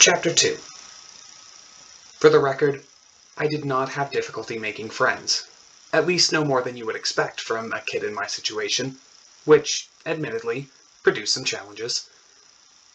Chapter 2. For the record, I did not have difficulty making friends. At least no more than you would expect from a kid in my situation, which, admittedly, produced some challenges.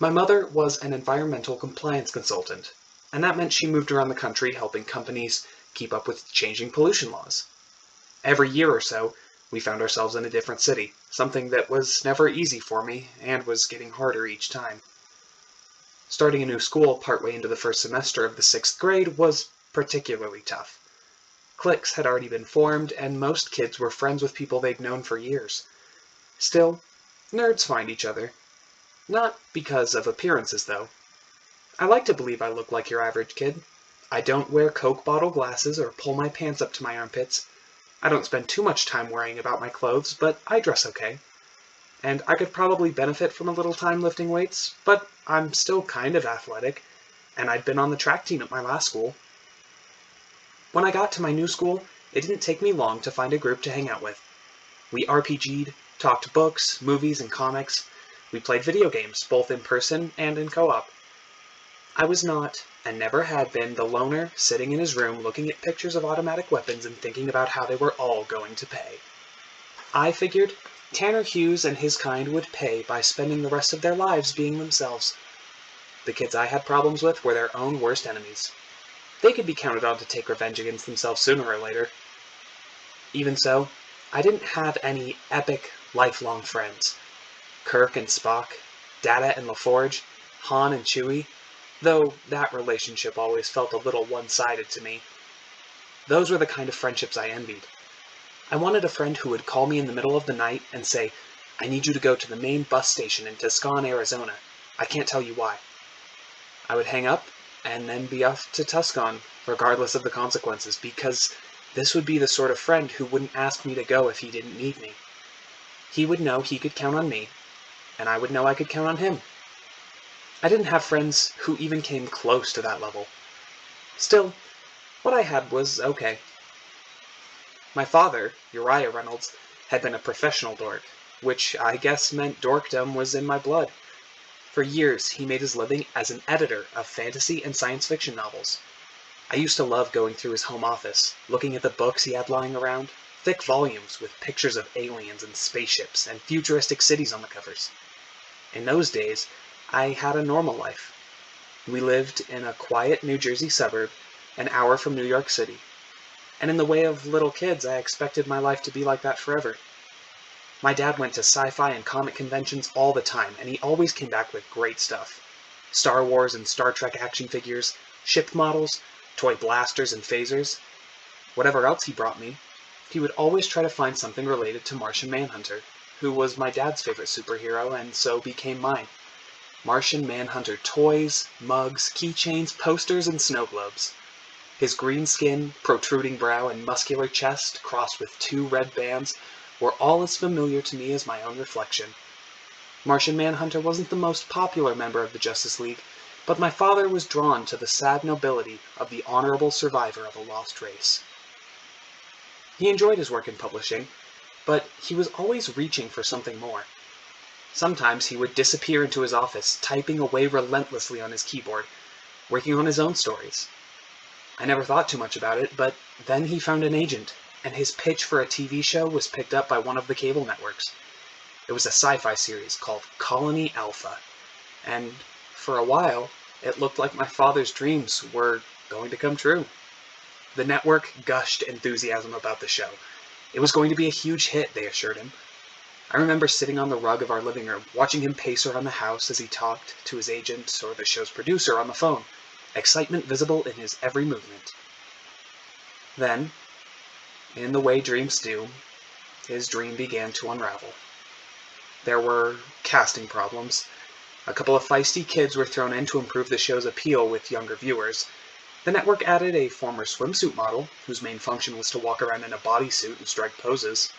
My mother was an environmental compliance consultant, and that meant she moved around the country helping companies keep up with changing pollution laws. Every year or so, we found ourselves in a different city, something that was never easy for me and was getting harder each time. Starting a new school partway into the first semester of the 6th grade was particularly tough. Cliques had already been formed, and most kids were friends with people they'd known for years. Still, nerds find each other. Not because of appearances, though. I like to believe I look like your average kid. I don't wear Coke bottle glasses or pull my pants up to my armpits. I don't spend too much time worrying about my clothes, but I dress okay. And I could probably benefit from a little time lifting weights, but I'm still kind of athletic, and I'd been on the track team at my last school. When I got to my new school, it didn't take me long to find a group to hang out with. We RPG'd, talked books, movies, and comics. We played video games, both in person and in co-op. I was not, and never had been, the loner sitting in his room looking at pictures of automatic weapons and thinking about how they were all going to pay. I figured Tanner Hughes and his kind would pay by spending the rest of their lives being themselves. The kids I had problems with were their own worst enemies. They could be counted on to take revenge against themselves sooner or later. Even so, I didn't have any epic, lifelong friends. Kirk and Spock, Data and LaForge, Han and Chewie, though that relationship always felt a little one-sided to me. Those were the kind of friendships I envied. I wanted a friend who would call me in the middle of the night and say, "I need you to go to the main bus station in Tucson, Arizona. I can't tell you why." I would hang up and then be off to Tucson, regardless of the consequences, because this would be the sort of friend who wouldn't ask me to go if he didn't need me. He would know he could count on me, and I would know I could count on him. I didn't have friends who even came close to that level. Still, what I had was okay. My father, Uriah Reynolds, had been a professional dork, which I guess meant dorkdom was in my blood. For years, he made his living as an editor of fantasy and science fiction novels. I used to love going through his home office, looking at the books he had lying around, thick volumes with pictures of aliens and spaceships and futuristic cities on the covers. In those days, I had a normal life. We lived in a quiet New Jersey suburb, an hour from New York City. And in the way of little kids, I expected my life to be like that forever. My dad went to sci-fi and comic conventions all the time, and he always came back with great stuff. Star Wars and Star Trek action figures, ship models, toy blasters and phasers. Whatever else he brought me, he would always try to find something related to Martian Manhunter, who was my dad's favorite superhero and so became mine. Martian Manhunter toys, mugs, keychains, posters, and snow globes. His green skin, protruding brow, and muscular chest, crossed with 2 red bands, were all as familiar to me as my own reflection. Martian Manhunter wasn't the most popular member of the Justice League, but my father was drawn to the sad nobility of the honorable survivor of a lost race. He enjoyed his work in publishing, but he was always reaching for something more. Sometimes he would disappear into his office, typing away relentlessly on his keyboard, working on his own stories. I never thought too much about it, but then he found an agent, and his pitch for a TV show was picked up by one of the cable networks. It was a sci-fi series called Colony Alpha, and for a while, it looked like my father's dreams were going to come true. The network gushed enthusiasm about the show. It was going to be a huge hit, they assured him. I remember sitting on the rug of our living room, watching him pace around the house as he talked to his agent or the show's producer on the phone, excitement visible in his every movement. Then, in the way dreams do, his dream began to unravel. There were casting problems. A couple of feisty kids were thrown in to improve the show's appeal with younger viewers. The network added a former swimsuit model, whose main function was to walk around in a bodysuit and strike poses.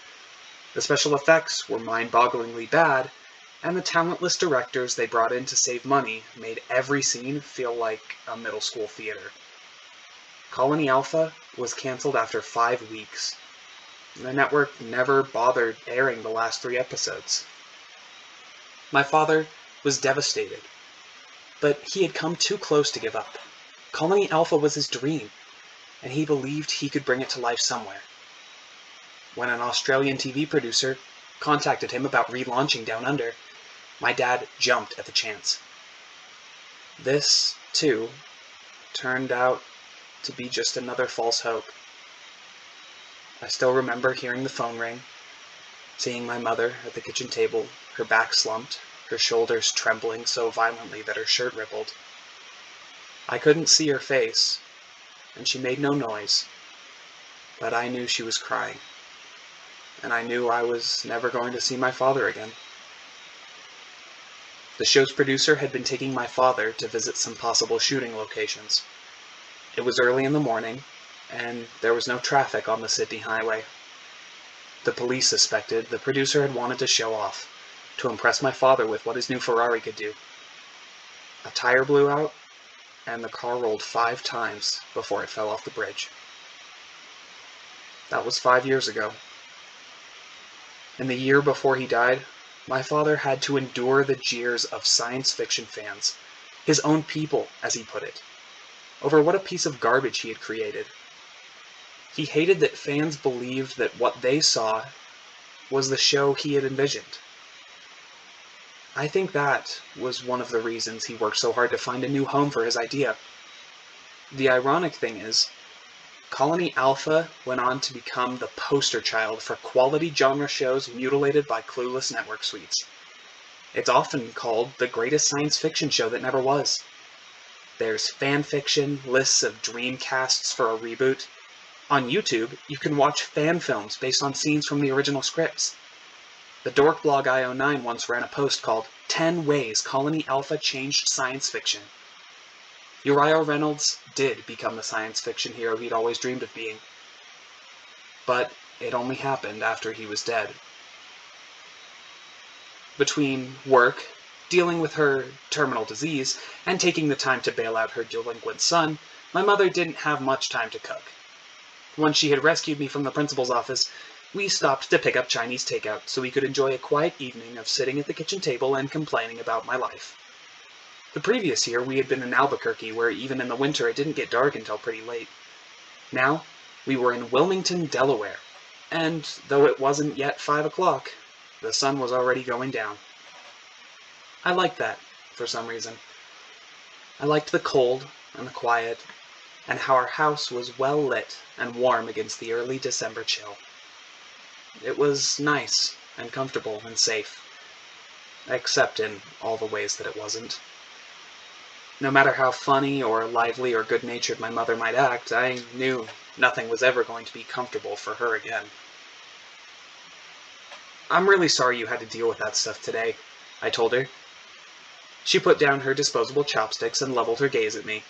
The special effects were mind-bogglingly bad, and the talentless directors they brought in to save money made every scene feel like a middle school theater. Colony Alpha was canceled after 5 weeks. The network never bothered airing the last 3 episodes. My father was devastated. But he had come too close to give up. Colony Alpha was his dream, and he believed he could bring it to life somewhere. When an Australian TV producer contacted him about relaunching Down Under, my dad jumped at the chance. This, too, turned out to be just another false hope. I still remember hearing the phone ring, seeing my mother at the kitchen table, her back slumped, her shoulders trembling so violently that her shirt rippled. I couldn't see her face, and she made no noise, but I knew she was crying, and I knew I was never going to see my father again. The show's producer had been taking my father to visit some possible shooting locations. It was early in the morning, and there was no traffic on the Sydney highway. The police suspected the producer had wanted to show off, to impress my father with what his new Ferrari could do. A tire blew out, and the car rolled 5 times before it fell off the bridge. That was 5 years ago. In the year before he died, my father had to endure the jeers of science fiction fans, his own people, as he put it, over what a piece of garbage he had created. He hated that fans believed that what they saw was the show he had envisioned. I think that was one of the reasons he worked so hard to find a new home for his idea. The ironic thing is, Colony Alpha went on to become the poster child for quality genre shows mutilated by clueless network suites. It's often called the greatest science fiction show that never was. There's fan fiction, lists of dream casts for a reboot. On YouTube, you can watch fan films based on scenes from the original scripts. The dork blog IO9 once ran a post called 10 Ways Colony Alpha Changed Science Fiction. Uriah Reynolds did become the science fiction hero he'd always dreamed of being. But it only happened after he was dead. Between work, dealing with her terminal disease, and taking the time to bail out her delinquent son, my mother didn't have much time to cook. Once she had rescued me from the principal's office, we stopped to pick up Chinese takeout so we could enjoy a quiet evening of sitting at the kitchen table and complaining about my life. The previous year, we had been in Albuquerque, where even in the winter it didn't get dark until pretty late. Now, we were in Wilmington, Delaware, and though it wasn't yet 5 o'clock, the sun was already going down. I liked that, for some reason. I liked the cold and the quiet, and how our house was well lit and warm against the early December chill. It was nice and comfortable and safe, except in all the ways that it wasn't. No matter how funny or lively or good-natured my mother might act, I knew nothing was ever going to be comfortable for her again. "I'm really sorry you had to deal with that stuff today," I told her. She put down her disposable chopsticks and leveled her gaze at me.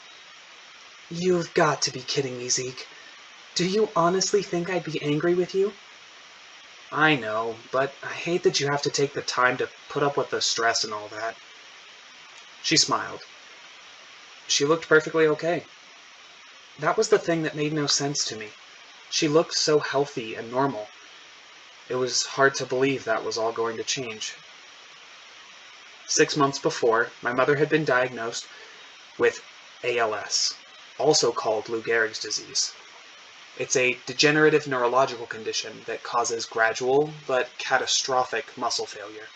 "You've got to be kidding me, Zeke. Do you honestly think I'd be angry with you?" "I know, but I hate that you have to take the time to put up with the stress and all that." She smiled. She looked perfectly okay. That was the thing that made no sense to me. She looked so healthy and normal. It was hard to believe that was all going to change. 6 months before, my mother had been diagnosed with ALS, also called Lou Gehrig's disease. It's a degenerative neurological condition that causes gradual but catastrophic muscle failure.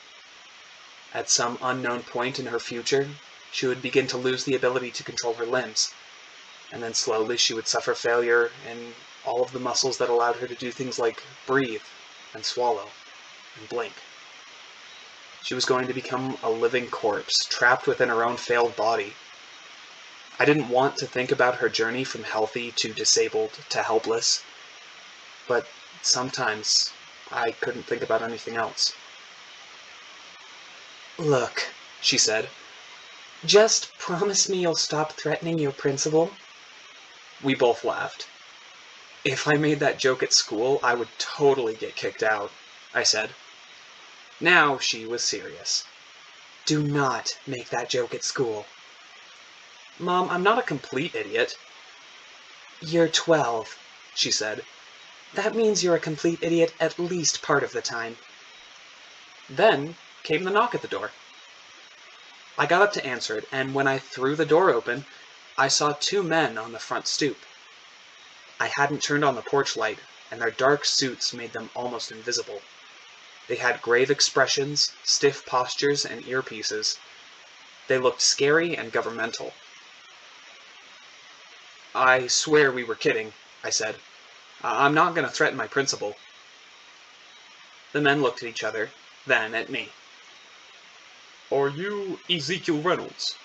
At some unknown point in her future, she would begin to lose the ability to control her limbs, and then slowly she would suffer failure in all of the muscles that allowed her to do things like breathe and swallow and blink. She was going to become a living corpse, trapped within her own failed body. I didn't want to think about her journey from healthy to disabled to helpless, but sometimes I couldn't think about anything else. "Look," she said, "just promise me you'll stop threatening your principal." We both laughed. "If I made that joke at school, I would totally get kicked out," I said. Now she was serious. "Do not make that joke at school." "Mom, I'm not a complete idiot." "You're 12, she said. "That means you're a complete idiot at least part of the time." Then came the knock at the door. I got up to answer it, and when I threw the door open, I saw two men on the front stoop. I hadn't turned on the porch light, and their dark suits made them almost invisible. They had grave expressions, stiff postures, and earpieces. They looked scary and governmental. "I swear we were kidding," I said. "I'm not going to threaten my principal." The men looked at each other, then at me. "Are you Ezekiel Reynolds?"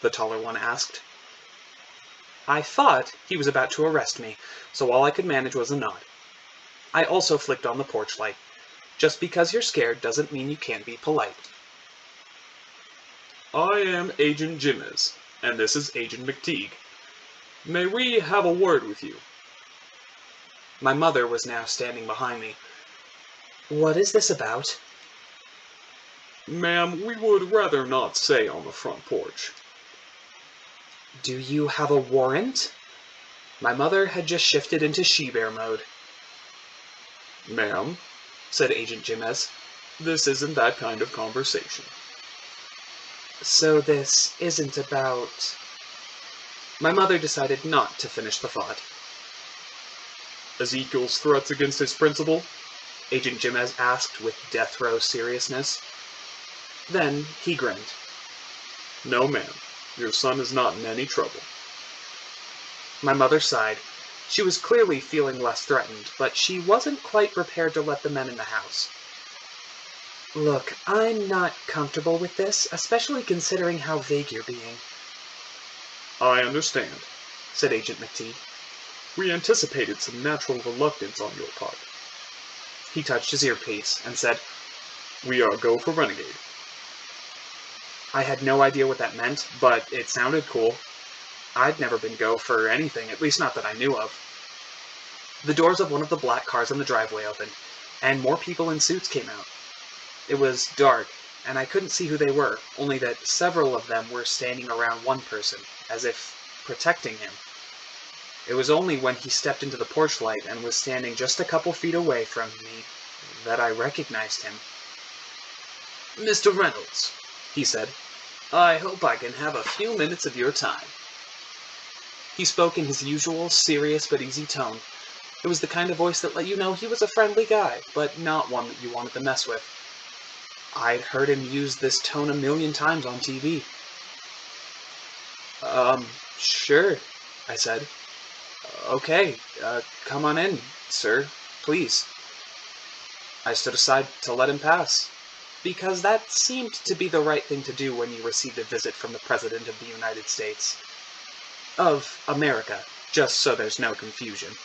the taller one asked. I thought he was about to arrest me, so all I could manage was a nod. I also flicked on the porch light. Just because you're scared doesn't mean you can't be polite. "I am Agent Jimmez, and this is Agent McTeague. May we have a word with you?" My mother was now standing behind me. "What is this about?" "Ma'am, we would rather not say on the front porch." "Do you have a warrant?" My mother had just shifted into she-bear mode. "Ma'am," said Agent Jimmez, "this isn't that kind of conversation." "So this isn't about—" My mother decided not to finish the thought. "Ezekiel's threats against his principal?" Agent Jimmez asked with death row seriousness. Then he grinned. "No, ma'am. Your son is not in any trouble." My mother sighed. She was clearly feeling less threatened, but she wasn't quite prepared to let the men in the house. "Look, I'm not comfortable with this, especially considering how vague you're being." "I understand," said Agent McTeague. "We anticipated some natural reluctance on your part." He touched his earpiece and said, "We are go for Renegade." I had no idea what that meant, but it sounded cool. I'd never been go for anything, at least not that I knew of. The doors of one of the black cars in the driveway opened, and more people in suits came out. It was dark, and I couldn't see who they were, only that several of them were standing around one person, as if protecting him. It was only when he stepped into the porch light and was standing just a couple feet away from me that I recognized him. "Mr. Reynolds," he said, "I hope I can have a few minutes of your time." He spoke in his usual serious but easy tone. It was the kind of voice that let you know he was a friendly guy, but not one that you wanted to mess with. I'd heard him use this tone a million times on TV. Sure," I said. "Okay, come on in, sir, please." I stood aside to let him pass, because that seemed to be the right thing to do when you received a visit from the President of the United States. Of America, just so there's no confusion.